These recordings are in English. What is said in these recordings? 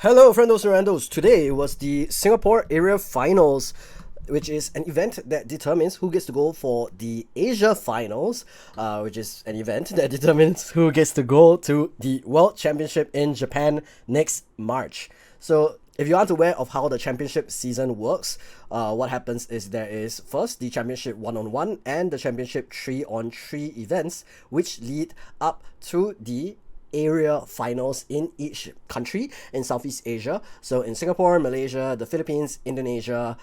Hello, friendos and randos. Today was the Singapore Area Finals, which is an event that determines who gets to go for the Asia Finals, which is an event that determines who gets to go to the World Championship in Japan next March. So, if you aren't aware of how the championship season works, what happens is there is first the championship 1-on-1 and the championship 3-on-3 events, which lead up to the area finals in each country in Southeast Asia. So in Singapore, Malaysia, the Philippines, Indonesia,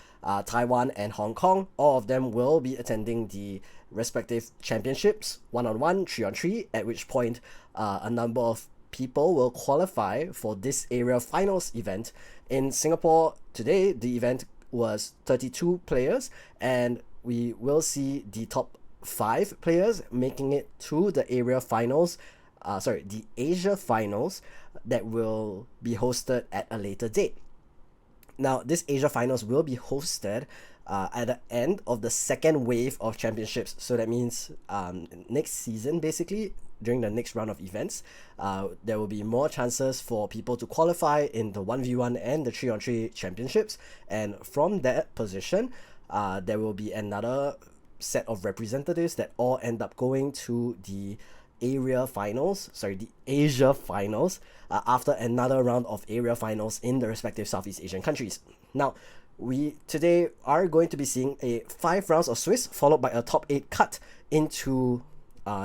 Taiwan, and Hong Kong, all of them will be attending the respective championships 1-on-1, 3-on-3, at which point a number of people will qualify for this area finals event. In Singapore today, the event was 32 players, and we will see the top 5 players making it to the area finals, the Asia Finals, that will be hosted at a later date. Now, this Asia Finals will be hosted at the end of the second wave of championships. So that means next season, basically, during the next round of events, there will be more chances for people to qualify in the 1v1 and the 3-on-3 championships. And from that position, there will be another set of representatives that all end up going to the Asia Finals, after another round of area finals in the respective Southeast Asian countries. Now, we today are going to be seeing a 5 rounds of Swiss, followed by a top 8 cut into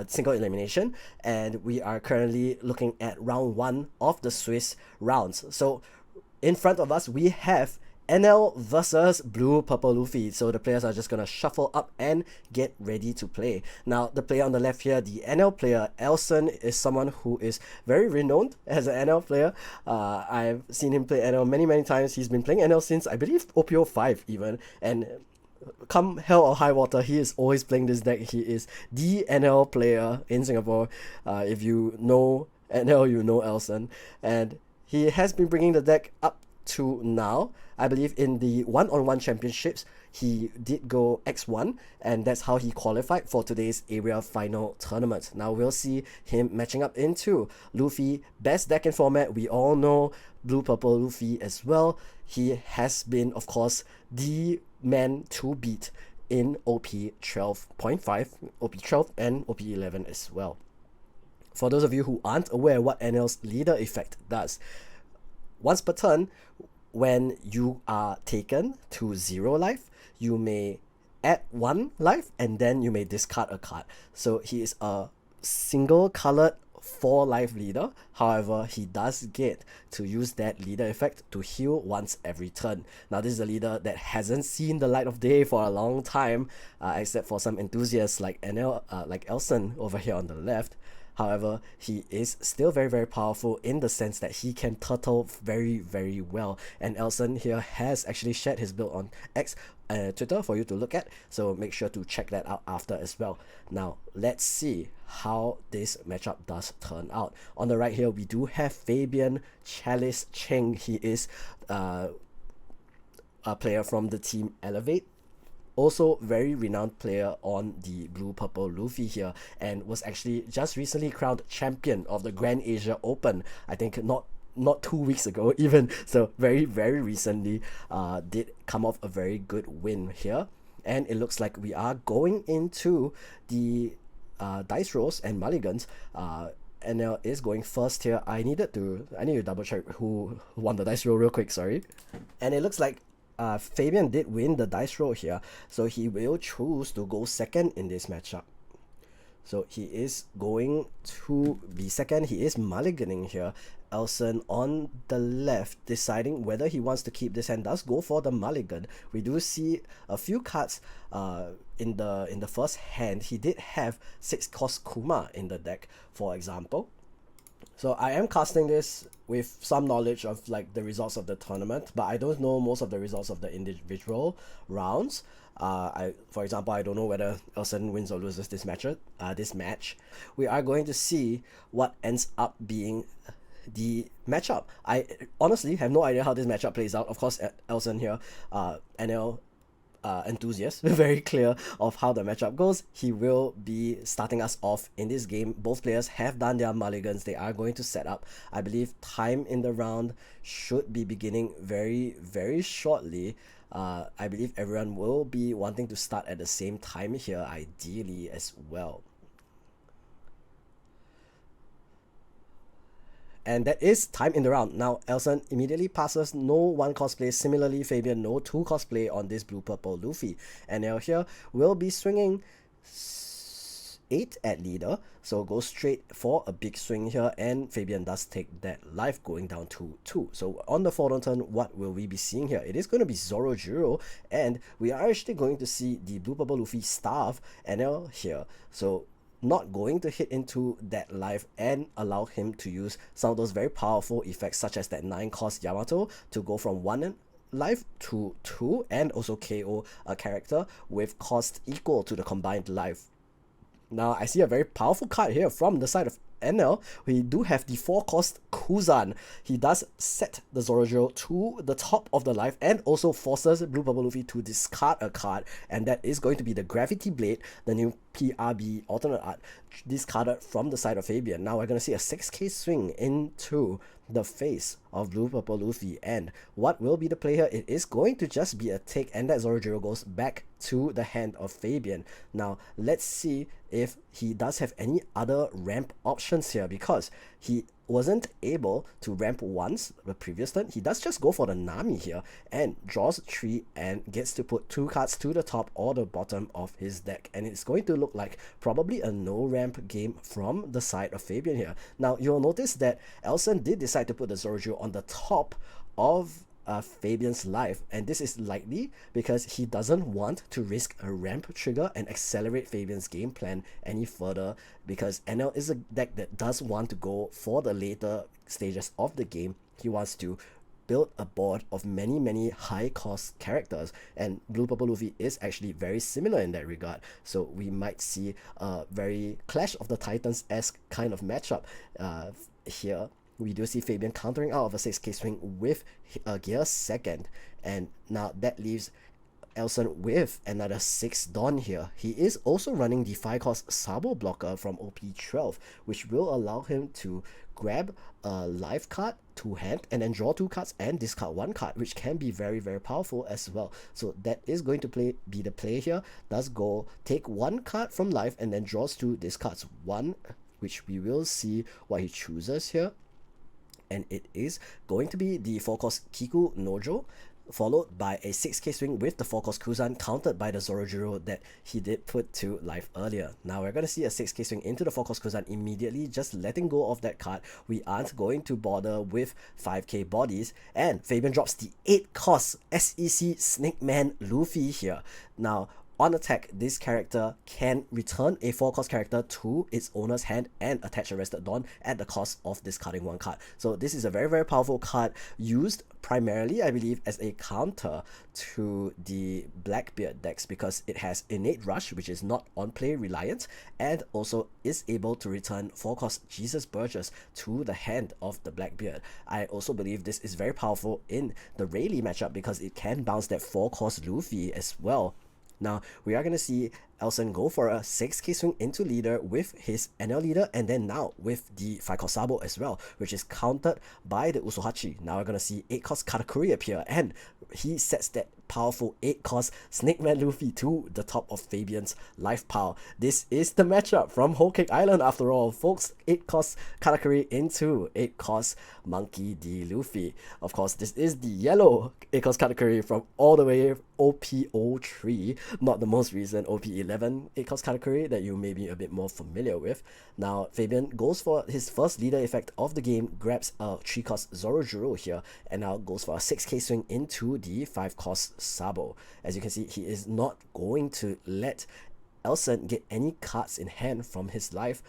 single elimination, and we are currently looking at round 1 of the Swiss rounds. So, in front of us, we have Enel versus Blue Purple Luffy. So the players are just going to shuffle up and get ready to play. Now, the player on the left here, the Enel player, Elson, is someone who is very renowned as an Enel player. I've seen him play Enel many times. He's been playing Enel since, I believe, OPO 5 even. And come hell or high water, he is always playing this deck. He is the Enel player in Singapore. If you know Enel, you know Elson. And he has been bringing the deck up to now. I believe in the 1-on-1 championships, he did go X1, and that's how he qualified for today's area final tournament. Now we'll see him matching up into Luffy, best deck in format. We all know Blue Purple Luffy as well. He has been, of course, the man to beat in OP 12.5, OP 12, and OP 11 as well. For those of you who aren't aware what Enel's leader effect does, once per turn, when you are taken to 0 life, you may add 1 life and then you may discard a card. So he is a single colored 4 life leader. However, he does get to use that leader effect to heal once every turn. Now, this is a leader that hasn't seen the light of day for a long time, except for some enthusiasts like Enel, like Elson over here on the left. However, he is still very powerful in the sense that he can turtle very well. And Elson here has actually shared his build on X Twitter for you to look at, so make sure to check that out after as well. Now, let's see how this matchup does turn out. On the right here, we do have Fabian Chalice Cheng. He is a player from the team Elevate. Also very renowned player on the Blue Purple Luffy here, and was actually just recently crowned champion of the Grand Asia Open. I think not 2 weeks ago even, so very recently did come off a very good win here. And it looks like we are going into the dice rolls and mulligans. Enel is going first here. I need to double check who won the dice roll real quick, sorry. And it looks like Fabian did win the dice roll here, so he will choose to go second in this matchup. So he is going to be second. He is mulliganing here. Elson on the left, deciding whether he wants to keep this hand, does go for the mulligan. We do see a few cards in the first hand. He did have 6 cost Kuma in the deck, for example. So I am casting this with some knowledge of like the results of the tournament, but I don't know most of the results of the individual rounds. For example, I don't know whether Elson wins or loses this match. We are going to see what ends up being the matchup. I honestly have no idea how this matchup plays out. Of course, Elson here, Enel enthusiast, very clear of how the matchup goes. He will be starting us off in this game. Both players have done their mulligans. They are going to set up. I believe time in the round should be beginning very, very shortly. I believe everyone will be wanting to start at the same time here, ideally as well. And that is time in the round. Now, Elson immediately passes no one cosplay. Similarly, Fabian, no two cosplay on this blue-purple Luffy. And now here will be swinging 8 at leader. So go straight for a big swing here. And Fabian does take that life, going down to 2. So on the forward turn, what will we be seeing here? It is going to be Zorojiro. And we are actually going to see the blue-purple Luffy starve Enel here. So not going to hit into that life and allow him to use some of those very powerful effects, such as that 9 cost Yamato to go from 1 life to 2, and also KO a character with cost equal to the combined life. Now I see a very powerful card here from the side of Enel. We do have the 4 cost Kuzan. He does set the Zorojiro to the top of the life and also forces Blue Purple Luffy to discard a card, and that is going to be the Gravity Blade, the new PRB alternate art, discarded from the side of Fabian. Now we're going to see a 6k swing into the face of Blue Purple Luffy, and what will be the play here? It is going to just be a take, and that Zorojiro goes back to the hand of Fabian. Now let's see if he does have any other ramp options here, because he wasn't able to ramp once the previous turn. He does just go for the Nami here and draws 3 and gets to put 2 cards to the top or the bottom of his deck, and it's going to look like probably a no ramp game from the side of Fabian here. Now you'll notice that Elson did decide to put the Zorojiro on the top of Fabian's life, and this is likely because he doesn't want to risk a ramp trigger and accelerate Fabian's game plan any further, because Enel is a deck that does want to go for the later stages of the game. He wants to build a board of many high cost characters, and Blue Purple Luffy is actually very similar in that regard. So we might see a very Clash of the Titans-esque kind of matchup here. We do see Fabian countering out of a 6k swing with a gear second, and now that leaves Elson with another 6 Dawn here. He is also running the 5 cost Sabo blocker from OP12, which will allow him to grab a life card to hand and then draw 2 cards and discard 1 card, which can be very powerful as well. So that is going to be the play here. Does go take 1 card from life and then draws 2, discards 1, which we will see what he chooses here. And it is going to be the 4 cost Kiku Nojo, followed by a 6k swing with the 4 cost Kuzan, countered by the Zorojiro that he did put to life earlier. Now we're going to see a 6k swing into the 4 cost Kuzan immediately, just letting go of that card. We aren't going to bother with 5k bodies, and Fabian drops the 8 cost SEC Snake Man Luffy here. Now on attack, this character can return a 4 cost character to its owner's hand and attach a Rested Dawn at the cost of discarding 1 card. So this is a very powerful card, used primarily, I believe, as a counter to the Blackbeard decks, because it has Innate Rush, which is not on play reliant, and also is able to return 4 cost Jesus Burgess to the hand of the Blackbeard. I also believe this is very powerful in the Rayleigh matchup, because it can bounce that 4 cost Luffy as well. Now, we are going to see Elson go for a 6k swing into leader with his Enel leader, and then now with the 5 cost Sabo as well, which is countered by the Usohachi. Now we're going to see 8 cost Katakuri appear, and he sets that powerful 8 cost Snake Man Luffy to the top of Fabian's life pile. This is the matchup from Whole Cake Island after all, folks. 8 cost Katakuri into 8 cost Monkey D. Luffy. Of course, this is the yellow 8 cost Katakuri from all the way OP03, not the most recent OP11 8 cost Katakuri that you may be a bit more familiar with. Now, Fabian goes for his first leader effect of the game, grabs a 3 cost Zorojiro here, and now goes for a 6k swing into the 5 cost Sabo. As you can see, he is not going to let Elson get any cards in hand from his life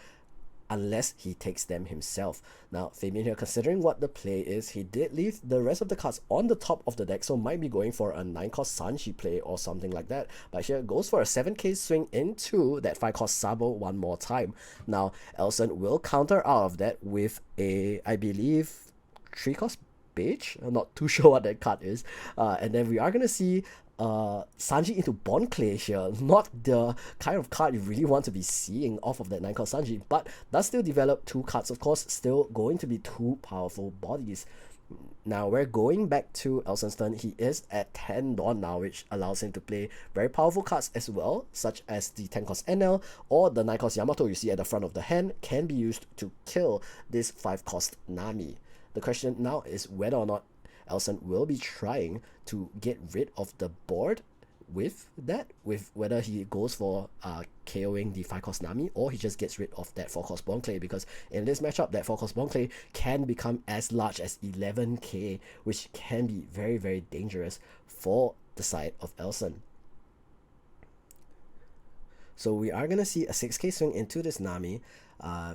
unless he takes them himself. Now, Fabian here, considering what the play is, he did leave the rest of the cards on the top of the deck, so might be going for a 9 cost Sanji play or something like that. But here goes for a 7k swing into that 5 cost Sabo one more time. Now, Elson will counter out of that with a, I believe, 3 cost Page. I'm not too sure what that card is. And then we are going to see Sanji into Bond Clay here. Not the kind of card you really want to be seeing off of that 9 cost Sanji, but does still develop 2 cards, of course, still going to be 2 powerful bodies. Now we're going back to Elson's turn. He is at 10 Dawn now, which allows him to play very powerful cards as well, such as the 10 cost Enel or the 9 cost Yamato you see at the front of the hand can be used to kill this 5 cost Nami. The question now is whether or not Elson will be trying to get rid of the board with that, with whether he goes for KOing the 5 cost Nami or he just gets rid of that 4 cost Bond Clay, because in this matchup that 4 cost Bond Clay can become as large as 11k, which can be very, very dangerous for the side of Elson. So we are gonna see a 6k swing into this Nami.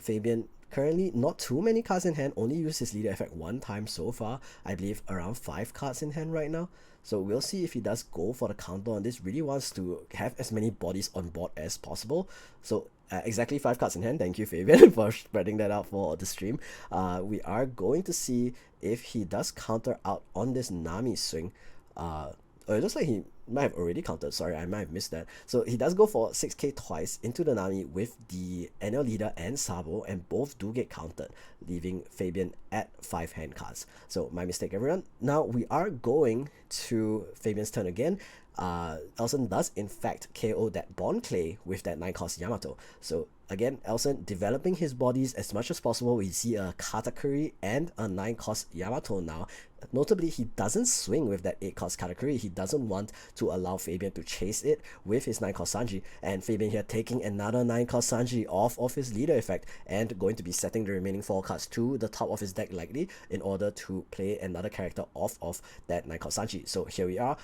Fabian currently not too many cards in hand, only used his leader effect 1 time so far. I believe around 5 cards in hand right now. So we'll see if he does go for the counter on this. Really wants to have as many bodies on board as possible. So exactly 5 cards in hand. Thank you, Fabian, for spreading that out for the stream. We are going to see if he does counter out on this Nami swing. It looks like he might have already countered. Sorry, I might have missed that. So he does go for 6k twice into the Nami with the Enel leader and Sabo, and both do get countered, leaving Fabian at 5 hand cards. So my mistake, everyone. Now we are going to Fabian's turn again. Elson does in fact KO that Bond Clay with that 9 cost Yamato. So again, Elson developing his bodies as much as possible. We see a Katakuri and a 9 cost Yamato now. Notably, he doesn't swing with that 8 cost Katakuri. He doesn't want to allow Fabian to chase it with his 9 cost Sanji. And Fabian here taking another 9 cost Sanji off of his leader effect and going to be setting the remaining 4 cards to the top of his deck likely in order to play another character off of that 9 cost Sanji. So here we are.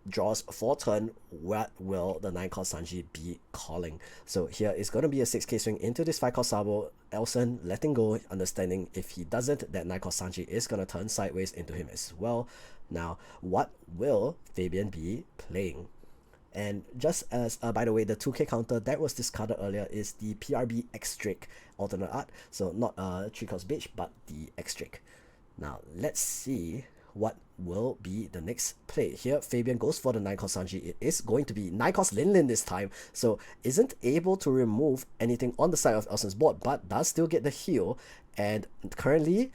Draws 4 turn. What will the 9 cost Sanji be calling? So here is going to be a 6k swing into this 5 cost Sabo. Elson letting go, understanding if he doesn't, that 9 cost Sanji is going to turn sideways into him as well. Now, what will Fabian be playing? And just as, by the way, the 2k counter that was discarded earlier is the PRB X-Drake alternate art. So not 3 cost Bitch, but the X-Drake. Now, let's see what will be the next play. Here, Fabian goes for the 9 cost Sanji. It is going to be 9 cost Lin Lin this time, so isn't able to remove anything on the side of Elson's board, but does still get the heal. And currently,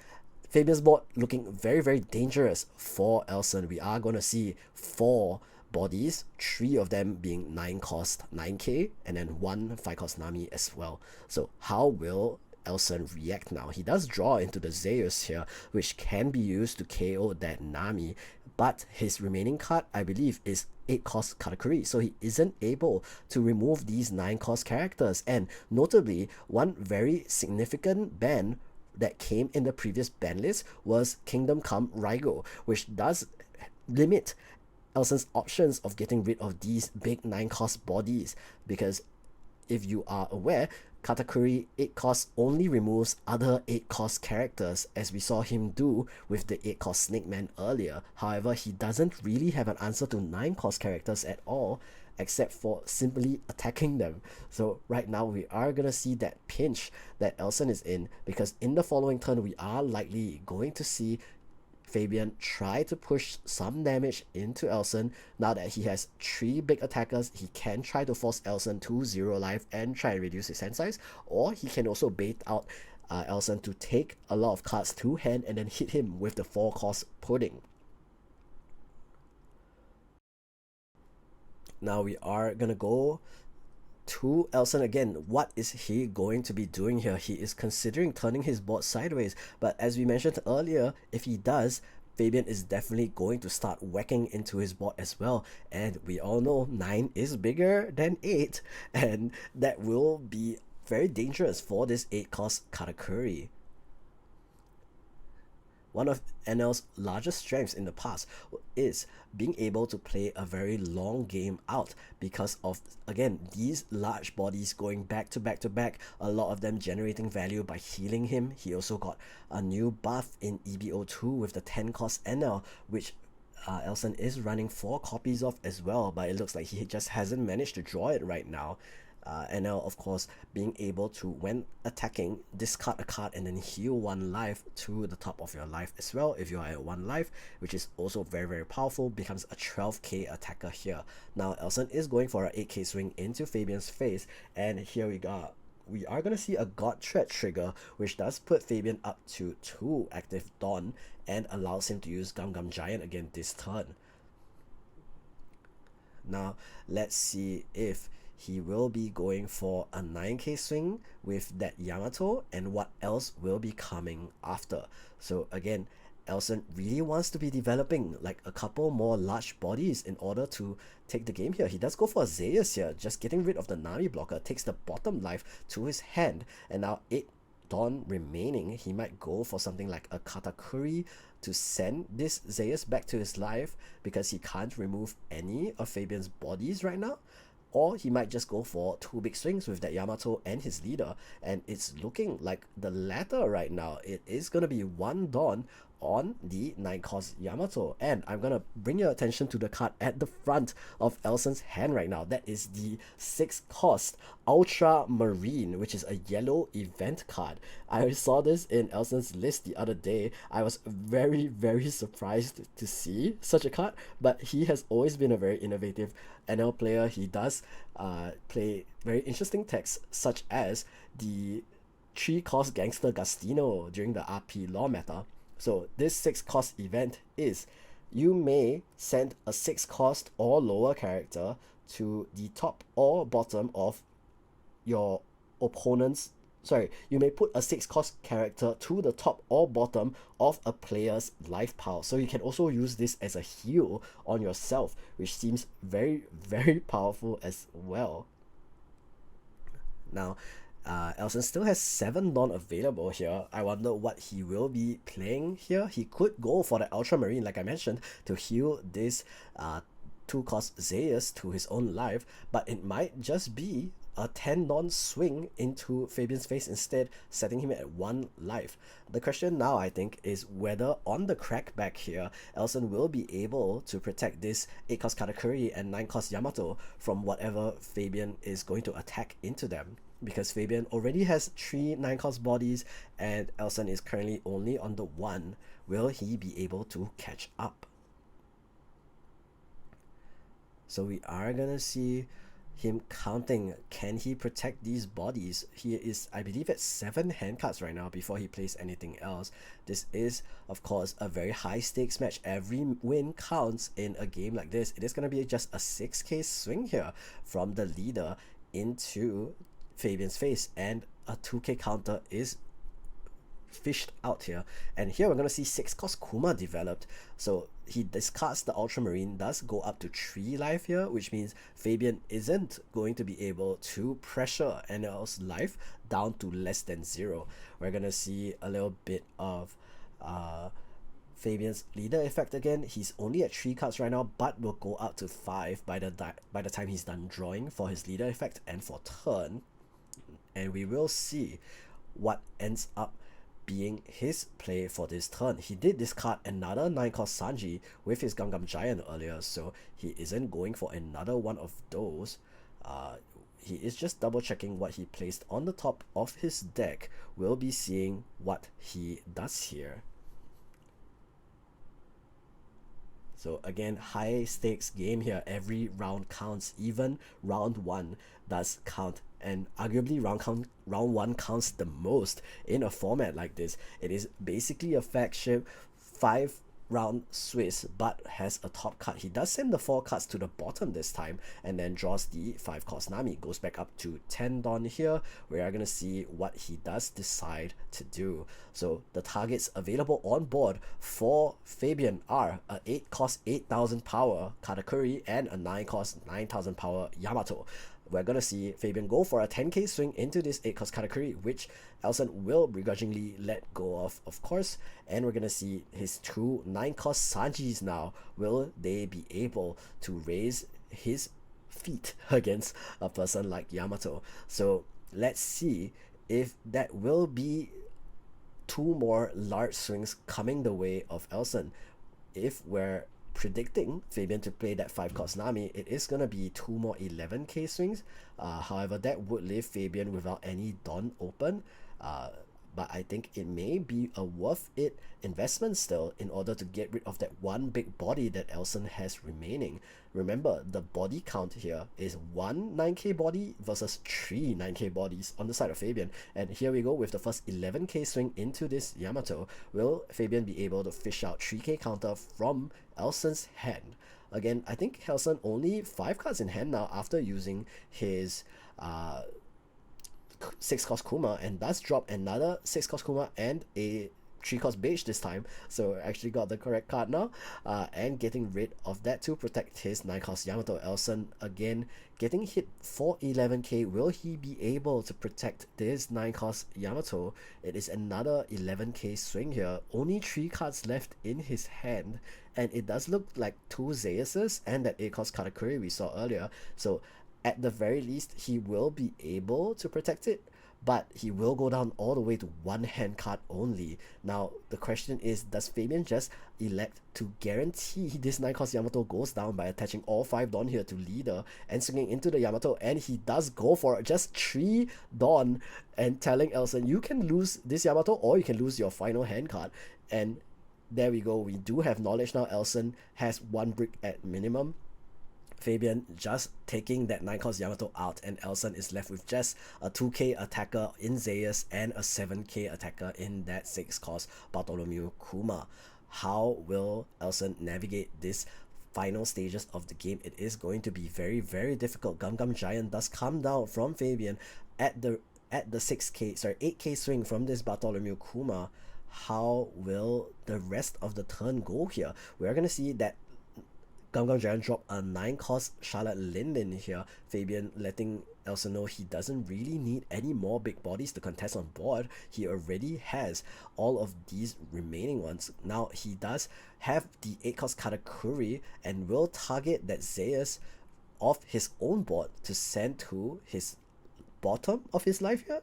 Fabian's board looking very, very dangerous for Elson. We are going to see 4 bodies, 3 of them being 9 cost 9k, and then 1 5 cost Nami as well. So how will Elson react now? He does draw into the Zeus here, which can be used to KO that Nami, but his remaining card, I believe, is 8 cost Katakuri, so he isn't able to remove these 9 cost characters. And notably, one very significant ban that came in the previous ban list was Kingdom Come Raigo, which does limit Elson's options of getting rid of these big 9 cost bodies, because if you are aware, Katakuri 8 cost only removes other 8 cost characters, as we saw him do with the 8 cost Snake Man earlier. However, he doesn't really have an answer to 9 cost characters at all, except for simply attacking them. So right now we are gonna see that pinch that Elson is in, because in the following turn we are likely going to see Fabian try to push some damage into Elson. Now that he has 3 big attackers, he can try to force Elson to 0 life and try and reduce his hand size, or he can also bait out Elson to take a lot of cards to hand and then hit him with the 4 cost Pudding. Now we are gonna go to Elson again. What is he going to be doing here? He is considering turning his board sideways, but as we mentioned earlier, if he does, Fabian is definitely going to start whacking into his board as well. And we all know 9 is bigger than 8, and that will be very dangerous for this 8 cost Katakuri. One of Enel's largest strengths in the past is being able to play a very long game out because of, again, these large bodies going back to back to back, a lot of them generating value by healing him. He also got a new buff in EBO2 with the 10 cost Enel, which Elson is running 4 copies of as well, but it looks like he just hasn't managed to draw it right now. Enel, of course, being able to, when attacking, discard a card and then heal 1 life to the top of your life as well if you are at 1 life, which is also very, very powerful, becomes a 12k attacker here. Now, Elson is going for a 8k swing into Fabian's face, and here we are going to see a God Threat trigger, which does put Fabian up to 2 active Dawn and allows him to use Gum Gum Giant again this turn. Now, let's see if he will be going for a 9k swing with that Yamato and what else will be coming after. So again, Elson really wants to be developing like a couple more large bodies in order to take the game here. He does go for a Zeus here, just getting rid of the Nami blocker, takes the bottom life to his hand, and now 8 Dawn remaining. He might go for something like a Katakuri to send this Zeus back to his life because he can't remove any of Fabian's bodies right now. Or he might just go for 2 big swings with that Yamato and his leader, and it's looking like the latter right now. It is going to be 1 Dawn on the 9-cost Yamato, and I'm going to bring your attention to the card at the front of Elson's hand right now. That is the 6-cost Ultramarine, which is a yellow event card. I saw this in Elson's list the other day. I was very, very surprised to see such a card, but he has always been a very innovative Enel player. He does play very interesting decks, such as the 3-cost Gangster Gastino during the RP Law meta. So this 6-cost event is, you may send a 6-cost or lower character to the top or bottom of your opponent's, you may put a 6-cost character to the top or bottom of a player's life pile. So you can also use this as a heal on yourself, which seems very, very powerful as well. Now, Elson still has 7 Dawn available here. I wonder what he will be playing here. He could go for the Ultramarine, like I mentioned, to heal this 2-cost Zeus to his own life, but it might just be a 10 Dawn swing into Fabian's face instead, setting him at 1 life. The question now, I think, is whether on the crackback here, Elson will be able to protect this 8-cost Katakuri and 9-cost Yamato from whatever Fabian is going to attack into them. Because Fabian already has 3 9-cost bodies and Elson is currently only on the 1. Will he be able to catch up? So we are gonna see him counting. Can he protect these bodies? He is, I believe, at 7 hand cards right now before he plays anything else. This is, of course, a very high stakes match. Every win counts in a game like this. It is going to be just a 6k swing here from the leader into Fabian's face, and a 2k counter is fished out here. And here we're going to see 6-cost Kuma developed. So he discards the Ultramarine, does go up to 3 life here, which means Fabian isn't going to be able to pressure Enel's life down to less than 0. We're going to see a little bit of Fabian's leader effect again. He's only at 3 cards right now, but will go up to 5 by the time he's done drawing for his leader effect and for turn. And we will see what ends up being his play for this turn. He did discard another 9-cost Sanji with his Gum Gum Giant earlier, so he isn't going for another one of those. He is just double checking what he placed on the top of his deck. We'll be seeing what he does here. So again, high stakes game here. Every round counts. Even round 1 does count, and arguably round 1 counts the most in a format like this. It is basically a flagship 5-round Swiss, but has a top card. He does send the 4 cards to the bottom this time, and then draws the 5-cost Nami. Goes back up to 10 Dawn here. We are going to see what he does decide to do. So the targets available on board for Fabian are a 8-cost 8,000 power Katakuri and a 9-cost 9,000 power Yamato. We're going to see Fabian go for a 10k swing into this 8-cost Katakuri, which Elson will begrudgingly let go of course. And we're going to see his 2 9-cost Sanjis now. Will they be able to raise his feet against a person like Yamato? So let's see if that will be 2 more large swings coming the way of Elson. If we're predicting Fabian to play that 5-cost Nami, it is going to be 2 more 11k swings. However, that would leave Fabian without any Dawn open. But I think it may be a worth it investment still in order to get rid of that one big body that Elson has remaining. Remember, the body count here is 1 9k body versus 3 9k bodies on the side of Fabian. And here we go with the first 11k swing into this Yamato. Will Fabian be able to fish out 3k counter from Elson's hand? Again, I think Elson only 5 cards in hand now after using his 6-cost Kuma, and does drop another 6-cost Kuma and a 3-cost Beige this time, so actually got the correct card now, and getting rid of that to protect his 9-cost Yamato. Elson again getting hit for 11k. Will he be able to protect this 9-cost Yamato? It is another 11k swing here, only 3 cards left in his hand, and it does look like 2 Zeuses and that 8-cost Katakuri we saw earlier, so at the very least he will be able to protect it, but he will go down all the way to 1 hand card only. Now the question is, does Fabian just elect to guarantee this 9-cost Yamato goes down by attaching all 5 Dawn here to leader and swinging into the Yamato? And he does go for just 3 Dawn and telling Elson, you can lose this Yamato or you can lose your final hand card. And there we go, we do have knowledge now. Elson has 1 brick at minimum. Fabian just taking that 9-cost Yamato out, and Elson is left with just a 2k attacker in Zeus and a 7k attacker in that 6-cost Bartholomew Kuma. How will Elson navigate this final stages of the game? It is going to be very, very difficult. Gum Gum Giant does come down from Fabian at the 8k swing from this Bartholomew Kuma. How will the rest of the turn go here? We're gonna see that Gum Gum Giant drop a 9-cost Charlotte Linden here. Fabian letting Elson know he doesn't really need any more big bodies to contest on board. He already has all of these remaining ones. Now he does have the 8-cost Katakuri and will target that Zeus off his own board to send to his bottom of his life here.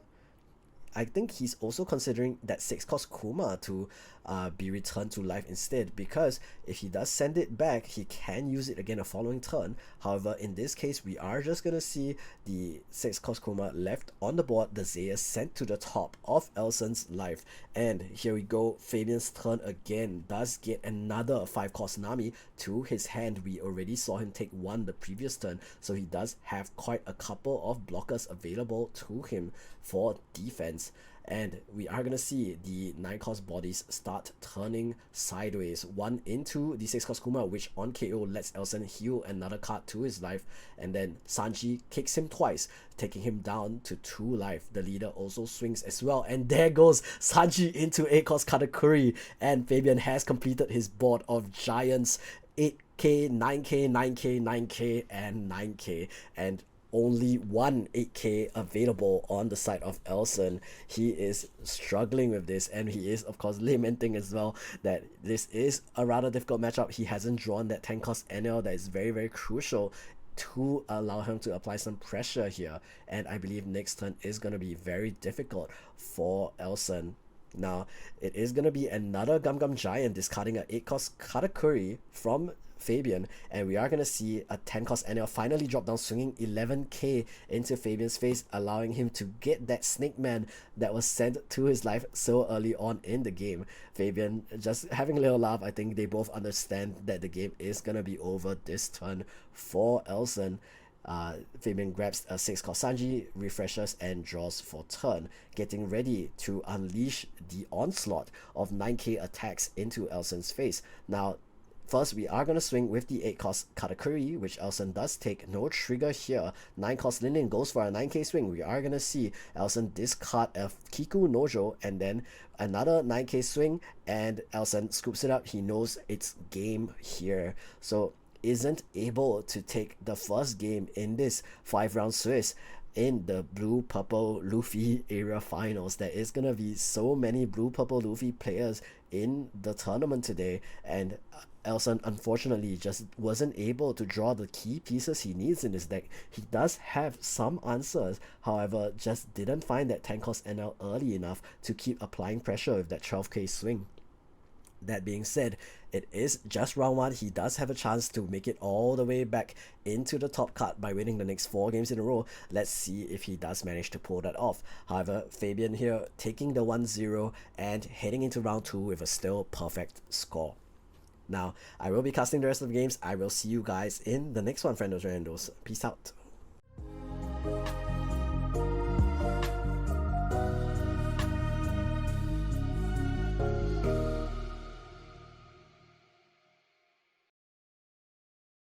I think he's also considering that 6-cost Kuma to be returned to life instead, because if he does send it back, he can use it again the following turn. However, in this case, we are just going to see the 6-cost Kuma left on the board, the Zeus sent to the top of Elson's life. And here we go, Fabian's turn again does get another 5-cost Nami to his hand. We already saw him take 1 the previous turn, so he does have quite a couple of blockers available to him for defense. And we are gonna see the 9-cost bodies start turning sideways. 1 into the 6-cost Kuma, which on KO lets Elson heal another card to his life, and then Sanji kicks him twice, taking him down to 2 life. The leader also swings as well, and there goes Sanji into 8-cost Katakuri, and Fabian has completed his board of giants. 8k, 9k, 9k, 9k, and 9k, and only 1 8k available on the side of Elson. He is struggling with this, and he is of course lamenting as well that this is a rather difficult matchup. He hasn't drawn that 10-cost Enel that is very, very crucial to allow him to apply some pressure here, and I believe next turn is going to be very difficult for Elson. Now it is going to be another Gum Gum Giant discarding an 8-cost Katakuri from Fabian, and we are going to see a 10-cost Enel finally drop down, swinging 11k into Fabian's face, allowing him to get that Snake Man that was sent to his life so early on in the game. Fabian just having a little laugh. I think they both understand that the game is going to be over this turn for Elson. Fabian grabs a 6-cost Sanji, refreshes, and draws for turn, getting ready to unleash the onslaught of 9k attacks into Elson's face. Now first, we are going to swing with the 8-cost Katakuri, which Elson does take. No trigger here. 9-cost Linden goes for a 9k swing. We are going to see Elson discard a Kiku Nojo, and then another 9k swing, and Elson scoops it up. He knows it's game here, so isn't able to take the first game in this 5-round Swiss in the blue-purple Luffy area finals. There is going to be so many blue-purple Luffy players in the tournament today, and Elson unfortunately just wasn't able to draw the key pieces he needs in his deck. He does have some answers, however just didn't find that 10-cost NL early enough to keep applying pressure with that 12k swing. That being said, it is just round 1. He does have a chance to make it all the way back into the top cut by winning the next 4 games in a row. Let's see if he does manage to pull that off. However, Fabian here taking the 1-0 and heading into round 2 with a still perfect score. Now, I will be casting the rest of the games. I will see you guys in the next one, friendos randos. Peace out.